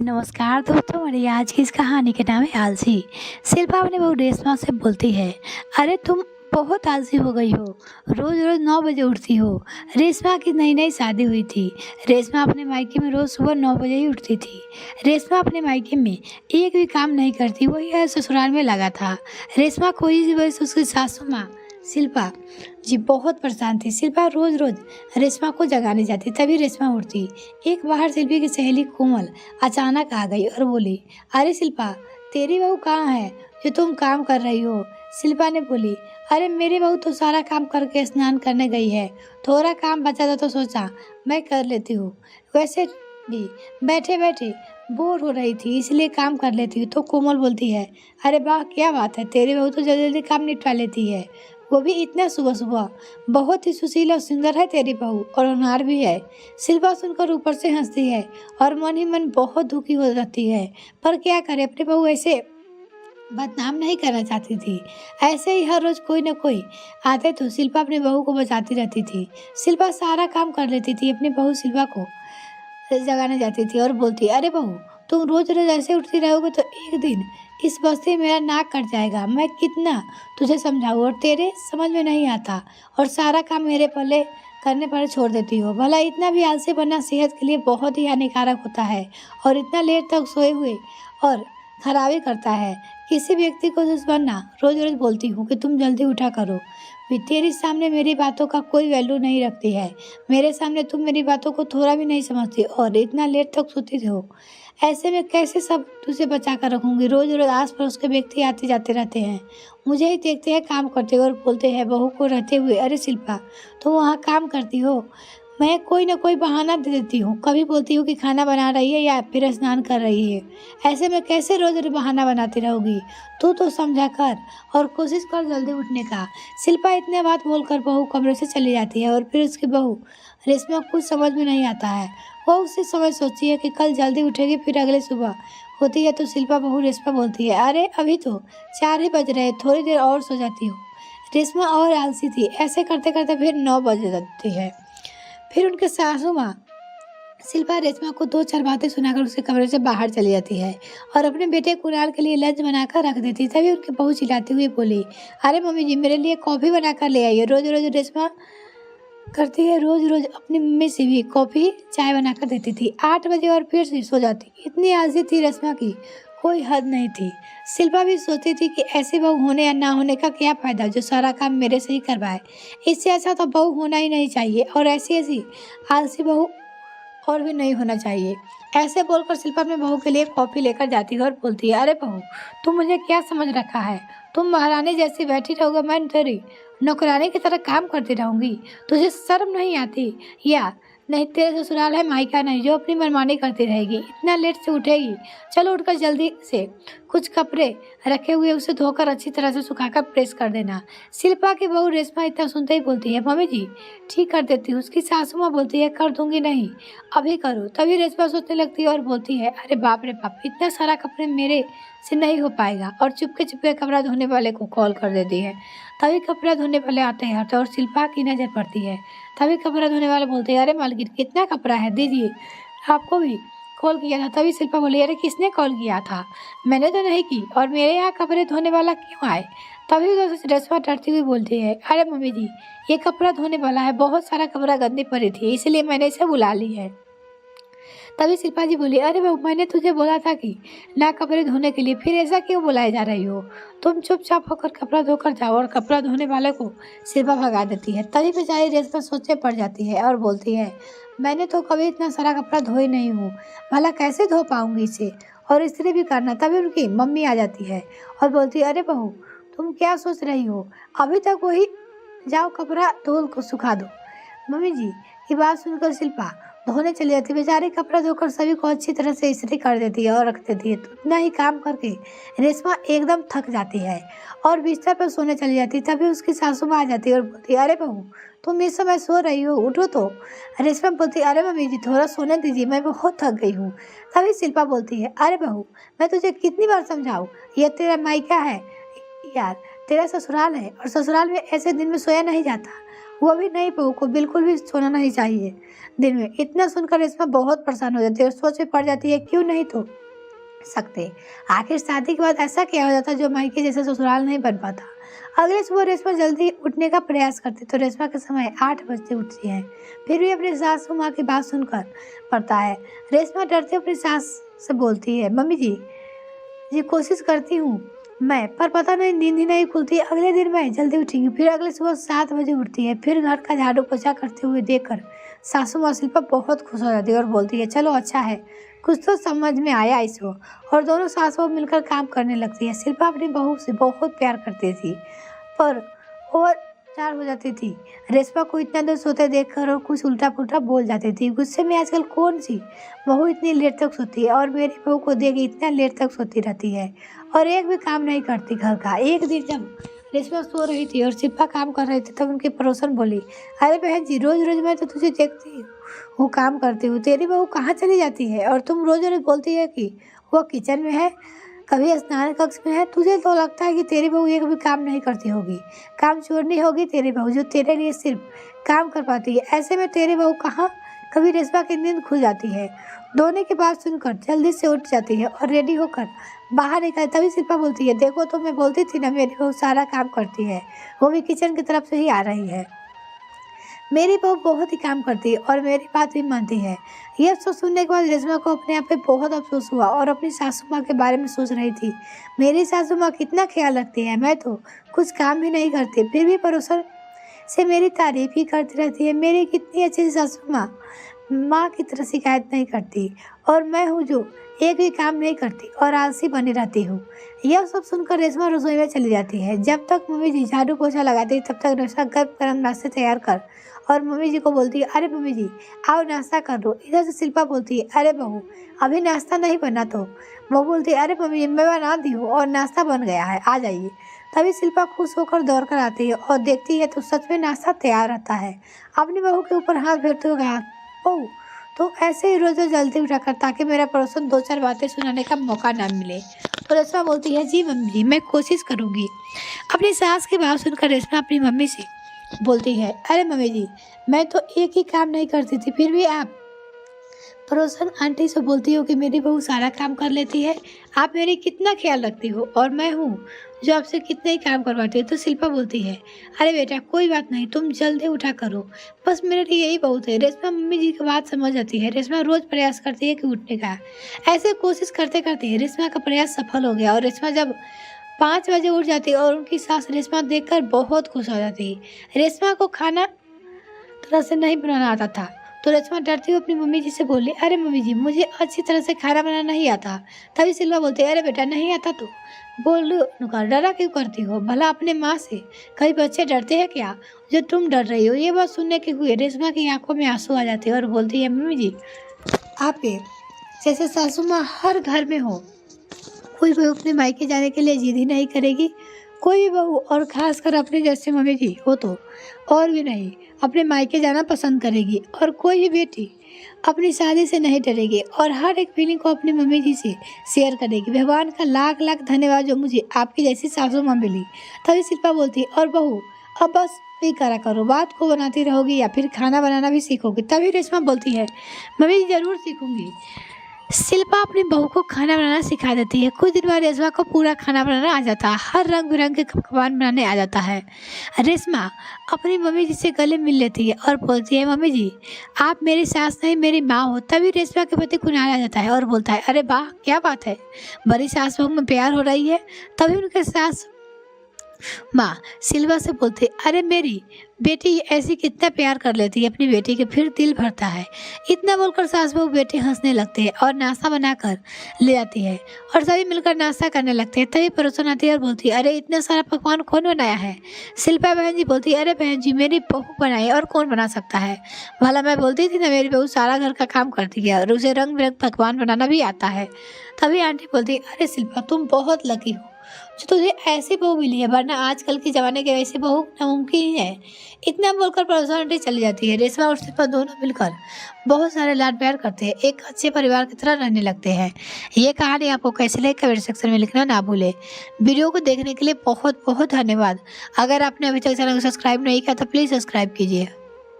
नमस्कार दोस्तों, मेरी आज की इस कहानी के नाम है आलसी। शिल्पा अपनी बहू रेशमा से बोलती है, अरे तुम बहुत आलसी हो गई हो, रोज रोज 9 बजे उठती हो। रेशमा की नई नई शादी हुई थी। रेशमा अपने मायके में रोज सुबह 9 बजे ही उठती थी। रेशमा अपने मायके में एक भी काम नहीं करती, वही है ससुराल में लगा था। रेशमा को इसी वजह से उसकी सासू माँ शिल्पा जी बहुत परेशान थी। शिल्पा रोज रोज रेशमा को जगाने जाती, तभी रेशमा उठती। एक बार शिल्पी की सहेली कोमल अचानक आ गई और बोली, अरे शिल्पा, तेरी बहू कहाँ है जो तुम काम कर रही हो? शिल्पा ने बोली, अरे मेरी बहू तो सारा काम करके स्नान करने गई है, थोड़ा काम बचा था तो सोचा मैं कर लेती हूँ। वैसे भी बैठे बैठे बोर हो रही थी, इसलिए काम कर लेती हूँ। तो कोमल बोलती है, अरे वाह क्या बात है, तेरी बहू तो जल्दी जल्दी काम निपटा लेती है, वो भी इतना सुबह सुबह। बहुत ही सुशील और सुंदर है तेरी बहू, और होनहार भी है। शिल्पा सुनकर ऊपर से हंसती है और मन ही मन बहुत दुखी हो जाती है, पर क्या करे, अपनी बहू ऐसे बदनाम नहीं करना चाहती थी। ऐसे ही हर रोज कोई न कोई आते तो शिल्पा अपनी बहू को बचाती रहती थी। शिल्पा सारा काम कर लेती थी। अपनी बहू शिल्पा को जगाने जाती थी और बोलती, अरे बहू, तुम रोज रोज ऐसे उठती रहोगे तो एक दिन इस बस्ती में मेरा नाक कट जाएगा। मैं कितना तुझे समझाऊँ और तेरे समझ में नहीं आता, और सारा काम मेरे पल्ले करने पर छोड़ देती हो। भला इतना भी आलसी बनना सेहत के लिए बहुत ही हानिकारक होता है, और इतना लेट तक सोए हुए और खराबी करता है। किसी व्यक्ति को दुष्ट बनना, रोज रोज बोलती हूँ कि तुम जल्दी उठा करो, भी तेरे सामने मेरी बातों का कोई वैल्यू नहीं रखती है। मेरे सामने तुम मेरी बातों को थोड़ा भी नहीं समझती और इतना लेट तक सोती हो। ऐसे में कैसे सब तुझे बचा कर रखूंगी? रोज रोज आस पड़ोस के व्यक्ति आते जाते रहते हैं, मुझे ही देखते हैं काम करते हुए और बोलते हैं बहू को रहते हुए, अरे शिल्पा, तुम वहाँ काम करती हो। मैं कोई ना कोई बहाना दे देती हूँ, कभी बोलती हूँ कि खाना बना रही है या फिर स्नान कर रही है। ऐसे में कैसे रोज रोज बहाना बनाती रहोगी? तू तो समझा कर और कोशिश कर जल्दी उठने का। शिल्पा इतने बात बोलकर बहू कमरे से चली जाती है, और फिर उसकी बहू रेशमा कुछ समझ में नहीं आता है। वो उसी समय सोचती है कि कल जल्दी उठेगी, फिर अगले सुबह होती है तो शिल्पा बहू रेशमा बोलती है, अरे अभी तो 4 ही बज रहे, थोड़ी देर और सो जाती हूँ। रेशमा और आलसी थी। ऐसे करते करते फिर 9 बज जाती है। फिर उनके सासू माँ शिल्पा रेशमा को 2-4 बातें सुनाकर उसके कमरे से बाहर चली जाती है और अपने बेटे कुणाल के लिए लंच बनाकर रख देती है। तभी उनकी बहू चिल्लाती हुई बोली, अरे मम्मी जी, मेरे लिए कॉफ़ी बनाकर ले आइए। रोज रोज रेशमा करती है, रोज रोज अपनी मम्मी से भी कॉफ़ी चाय बनाकर देती थी। 8 बजे और फिर से सो जाती। इतनी आलसी थी रेशमा की कोई हद नहीं थी। शिल्पा भी सोचती थी कि ऐसी बहू होने या ना होने का क्या फ़ायदा, जो सारा काम मेरे से ही करवाए। इससे अच्छा तो बहू होना ही नहीं चाहिए, और ऐसी ऐसी आलसी बहू और भी नहीं होना चाहिए। ऐसे बोलकर शिल्पा अपने बहू के लिए कॉफ़ी लेकर जाती है और बोलती है, अरे बहू, तुम मुझे क्या समझ रखा है? तुम महारानी जैसी बैठी रहोगे, मैं तेरी नौकरानी की तरह काम करती रहूंगी। तुझे शर्म नहीं आती? या नहीं, तेरे ससुराल है मायका नहीं जो अपनी मनमानी करती रहेगी, इतना लेट से उठेगी। चलो उठकर जल्दी से कुछ कपड़े रखे हुए उसे धोकर अच्छी तरह से सुखाकर प्रेस कर देना। शिल्पा की बहू रेशमा इतना सुनते ही बोलती है, मम्मी जी ठीक कर देती हूँ। उसकी सासू माँ बोलती है, कर दूंगी नहीं, अभी करो। तभी रेशमा सोचने लगती है और बोलती है, अरे बाप रे बाप, इतना सारा कपड़े मेरे से नहीं हो पाएगा, और चुपके चुपके कपड़ा धोने वाले को कॉल कर देती है। तभी कपड़ा धोने वाले आते हैं और शिल्पा की नज़र पड़ती है। तभी कपड़ा धोने वाले बोलते हैं, अरे मालकिन, कितना कपड़ा है, दीजिए, आपको भी कॉल किया था। तभी शिल्पा बोली, अरे किसने कॉल किया था? मैंने तो नहीं की, और मेरे यहाँ कपड़े धोने वाला क्यों आए? तभी तो रेशमा डरती हुई बोलती है, अरे मम्मी जी, ये कपड़ा धोने वाला है, बहुत सारा कपड़ा गंदी पड़ी थी, इसलिए मैंने इसे बुला ली है। तभी शिल्पा जी बोली, अरे बहू, मैंने तुझे बोला था कि ना कपड़े धोने के लिए, फिर ऐसा क्यों बुलाए जा रही हो? तुम चुपचाप होकर कपड़ा धोकर जाओ। और कपड़ा धोने वाले को शिल्पा भगा देती है। तभी बेचारी रेशमा सोचे पड़ जाती है और बोलती है, मैंने तो कभी इतना सारा कपड़ा धोई नहीं हूँ, भला कैसे धो पाऊंगी इसे, और इस्त्री भी करना। तभी उनकी मम्मी आ जाती है और बोलती है, अरे बहू, तुम क्या सोच रही हो? अभी तक वही, जाओ कपड़ा धो को सुखा दो। मम्मी जी की बात सुनकर शिल्पा धोने चली जाती है। बेचारी कपड़ा धोकर सभी को अच्छी तरह से इस्त्री कर देती है और रख देती है। तो इतना ही काम करके रेशमा एकदम थक जाती है और बिस्तर पर सोने चली जाती है। तभी उसकी सासू माँ आ जाती है और बोलती है, अरे बहू, तुम इस समय सो रही हो, उठो तो। रेशमा बोलती है, अरे मम्मी जी, थोड़ा सोने दीजिए, मैं बहुत थक गई हूँ। तभी शिल्पा बोलती है, अरे बहू, मैं तुझे कितनी बार समझाऊँ, यह तेरा मायका है यार, तेरा ससुराल है, और ससुराल में ऐसे दिन में सोया नहीं जाता। वो भी नई बहू को बिल्कुल भी सोना नहीं चाहिए दिन में। इतना सुनकर रेशमा बहुत परेशान हो जाती है और सोच में पड़ जाती है क्यों नहीं तो सकते। आखिर शादी के बाद ऐसा क्या हो जाता जो मायके जैसा ससुराल नहीं बन पाता। अगले सुबह रेशमा जल्दी उठने का प्रयास करती तो रेशमा के समय 8 बजे उठती है। फिर भी अपनी सासू माँ की बात सुनकर पड़ता है। रेशमा डरते अपनी सास से बोलती है, मम्मी जी कोशिश करती हूँ मैं, पर पता नहीं नींद ही नहीं खुलती। अगले दिन मैं जल्दी उठेंगी। फिर अगले सुबह 7 बजे उठती है। फिर घर का झाड़ू पोछा करते हुए देखकर सासू माँ शिल्पा बहुत खुश हो जाती है और बोलती है, चलो अच्छा है, कुछ तो समझ में आया इसको। और दोनों सास बहू मिलकर काम करने लगती है। शिल्पा अपनी बहू से बहुत प्यार करती थी, पर और 4 हो जाती थी। रेशमा को इतना देर सोते देखकर और कुछ उल्टा पुल्टा बोल जाती थी। गुस्से में आजकल कौन सी बहू इतनी लेट तक सोती है, और मेरी बहू को देख इतना लेट तक सोती रहती है और एक भी काम नहीं करती घर का। एक दिन जब रेशमा सो रही थी और शिल्पा काम कर रही थी तब उनकी पड़ोसन बोली, अरे बहन जी, रोज रोज मैं तो तुझे देखती हूँ काम करती हूँ, तेरी बहू कहाँ चली जाती है और तुम रोज रोज बोलती है कि वो किचन में है, कभी स्नान कक्ष में है। तुझे तो लगता है कि तेरी बहू एक भी काम नहीं करती होगी, काम चोरनी होगी तेरी बहू जो तेरे लिए सिर्फ काम कर पाती है। ऐसे में तेरी बहू कहाँ कभी रेशमा की नींद खुल जाती है। दोनों की बात सुनकर जल्दी से उठ जाती है और रेडी होकर बाहर निकल। तभी शिल्पा बोलती है, देखो तो मैं बोलती थी ना मेरी बहू सारा काम करती है, वो भी किचन की तरफ से ही आ रही है। मेरी बहू बहुत ही काम करती है और मेरी बात भी मानती है। यह सब सुनने के बाद रेशमा को अपने आप पे बहुत अफसोस हुआ और अपनी सासू माँ के बारे में सोच रही थी, मेरी सासू माँ कितना ख्याल रखती है, मैं तो कुछ काम भी नहीं करती फिर भी पड़ोसन से मेरी तारीफ ही करती रहती है। मेरी कितनी अच्छी सासू माँ की तरह शिकायत नहीं करती, और मैं हूँ जो एक भी काम नहीं करती और आलसी बनी रहती हूँ। यह सब सुनकर रेशमा रसोई में चली जाती है। जब तक मम्मी जी झाड़ू पोछा लगाती तब तक रेशमा गर्म गर्म नाश्ते तैयार कर और मम्मी जी को बोलती है, अरे मम्मी जी आओ नाश्ता कर लो। इधर से शिल्पा बोलती है, अरे बहू अभी नाश्ता नहीं बना तो। वो बोलती है, अरे मम्मी मैं बना दी हूँ और नाश्ता बन गया है, आ जाइए। तभी शिल्पा खुश होकर दौड़ कर आती है और देखती है तो सच में नाश्ता तैयार रहता है। अपनी बहू के ऊपर हाथ फेरते हुए कहा, बहू तो ऐसे ही रोज जल्दी उठा कर ताकि मेरा पड़ोसन 2-4 बातें सुनाने का मौका ना मिले। तो रेशमा बोलती है, जी मम्मी जी मैं कोशिश करूँगी। अपनी सास की बात सुनकर रेशमा अपनी मम्मी से बोलती है, अरे मम्मी जी मैं तो एक ही काम नहीं करती थी, फिर भी आप पड़ोसन आंटी से बोलती हो कि मेरी बहू सारा काम कर लेती है, आप मेरी कितना ख्याल रखती हो और मैं हूँ जो आपसे कितने ही काम करवाती हूँ। तो शिल्पा बोलती है, अरे बेटा कोई बात नहीं, तुम जल्दी उठा करो, बस मेरे लिए यही बहुत है। रेशमा मम्मी जी की बात समझ जाती है। रेशमा रोज प्रयास करती है कि उठने का। ऐसे कोशिश करते करते रेशमा का प्रयास सफल हो गया और रेशमा जब 5 बजे उठ जाती और उनकी सास रेशमा देखकर बहुत खुश हो जाती। रेशमा को खाना तरह से नहीं बनाना आता था तो रेशमा डरती हुई अपनी मम्मी जी से बोली, अरे मम्मी जी मुझे अच्छी तरह से खाना बनाना नहीं आता। तभी शिल्पा बोलती है, अरे बेटा नहीं आता तो बोल डरा क्यों करती हो, भला अपने माँ से कई बच्चे डरते हैं क्या जो तुम डर रही हो। ये बात सुनने के हुए रेशमा की आंखों में आंसू आ जाते हैं और बोलती है, मम्मी जी आप जैसे सासू माँ हर घर में हो, कोई बहू अपने मायके जाने के लिए जिद ही नहीं करेगी। कोई भी बहू और खासकर अपने जैसे मम्मी जी हो तो और भी नहीं अपने मायके जाना पसंद करेगी, और कोई भी बेटी अपनी शादी से नहीं डरेगी और हर एक फीलिंग को अपनी मम्मी जी से शेयर करेगी। भगवान का लाख लाख धन्यवाद जो मुझे आपकी जैसी सासू माँ मिली। तभी शिल्पा बोलती, और बहू अब बस भी करा करो, बात को बनाती रहोगी या फिर खाना बनाना भी सीखोगी। तभी रेशमा बोलती है, मम्मी जी जरूर सीखूंगी। शिल्पा अपनी बहू को खाना बनाना सिखा देती है। कुछ दिन बाद रेशमा को पूरा खाना बनाना आ जाता है, हर रंग बिरंग के पकवान बनाने आ जाता है। रेशमा अपनी मम्मी जी से गले मिल लेती है और बोलती है, मम्मी जी आप मेरी सास नहीं मेरी माँ हो। तभी रेशमा के पति कुणाल आ जाता है और बोलता है, अरे वाह क्या बात है, बड़ी सास बहू में प्यार हो रही है। तभी उनके सास माँ शिल्पा से बोलती, अरे मेरी बेटी ऐसी कितना प्यार कर लेती है अपनी बेटी के, फिर दिल भरता है। इतना बोलकर सास बहू बेटी हंसने लगते हैं और नाश्ता बनाकर ले आती है और सभी मिलकर नाश्ता करने लगते हैं। तभी पड़ोसन आती है और बोलती है, अरे इतना सारा पकवान कौन बनाया है। शिल्पा बहन जी बोलती है, अरे बहन जी मेरी बहू बनाई और कौन बना सकता है, भला मैं बोलती थी ना मेरी बहू सारा घर का काम करती है और उसे रंग बिरंग पकवान बनाना भी आता है। तभी आंटी बोलती, अरे शिल्पा तुम बहुत लकी हो, जो तुझे ऐसी बहू मिली है, वरना आजकल के ज़माने के वैसे बहू नामुमकिन ही है। इतना बोलकर प्रसून आंटी चली जाती है। रेशमा और शिल्पा दोनों मिलकर बहुत सारे लाड प्यार करते हैं, एक अच्छे परिवार की तरह रहने लगते हैं। ये कहानी आपको कैसी लगी कमेंट सेक्शन में लिखना ना भूलें। वीडियो को देखने के लिए बहुत बहुत धन्यवाद। अगर आपने अभी तक चैनल को सब्सक्राइब नहीं किया तो प्लीज़ सब्सक्राइब कीजिए।